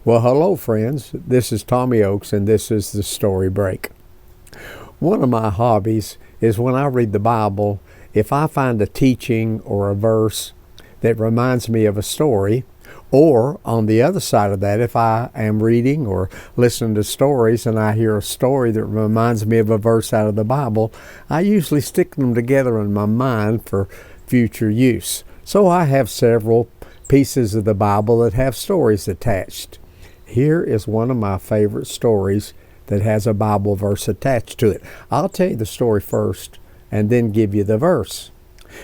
Well, hello, friends. This is Tommy Oaks, and this is the Story Break. One of my hobbies is when I read the Bible, if I find a teaching or a verse that reminds me of a story, or on the other side of that, if I am reading or listening to stories and I hear a story that reminds me of a verse out of the Bible, I usually stick them together in my mind for future use. So I have several pieces of the Bible that have stories attached. Here is one of my favorite stories that has a Bible verse attached to it. I'll tell you the story first and then give you the verse.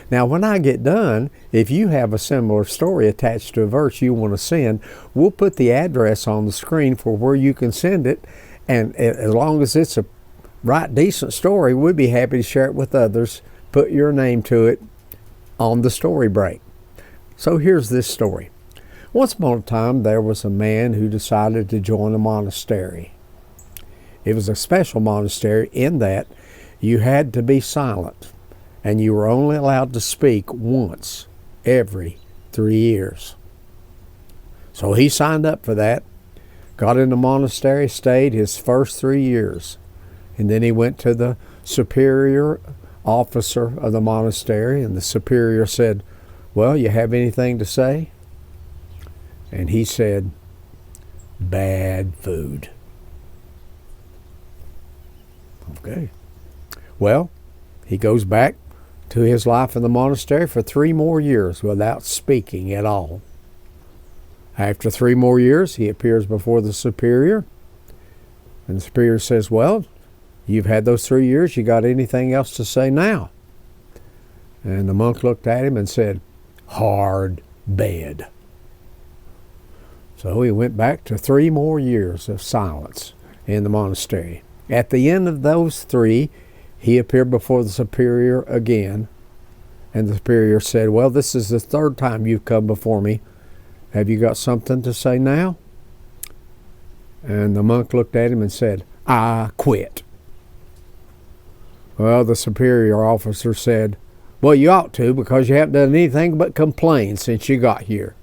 Now, when I get done, if you have a similar story attached to a verse you want to send, we'll put the address on the screen for where you can send it. And as long as it's a right, decent story, we'd be happy to share it with others. Put your name to it on the Story Break. So here's this story. Once upon a time, there was a man who decided to join a monastery. It was a special monastery in that you had to be silent, and you were only allowed to speak once every 3 years. So he signed up for that, got in the monastery, stayed his first 3 years, and then he went to the superior officer of the monastery, and the superior said, "Well, you have anything to say?" And he said, "Bad food." Okay. Well, he goes back to his life in the monastery for 3 more years without speaking at all. After 3 more years, he appears before the superior, and the superior says, "Well, you've had those 3 years. You got anything else to say now?" And the monk looked at him and said, "Hard bed." So he went back to 3 more years of silence in the monastery. At the end of those 3, he appeared before the superior again, and the superior said, "Well, this is the 3rd time you've come before me. Have you got something to say now?" And the monk looked at him and said, "I quit." Well, the superior officer said, "Well, you ought to, because you haven't done anything but complain since you got here."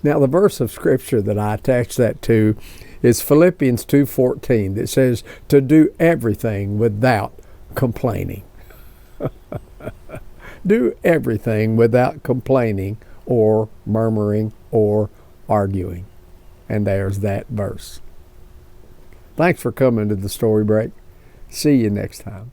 Now, the verse of Scripture that I attach that to is Philippians 2:14 that says to do everything without complaining. Do everything without complaining or murmuring or arguing. And there's that verse. Thanks for coming to the Story Break. See you next time.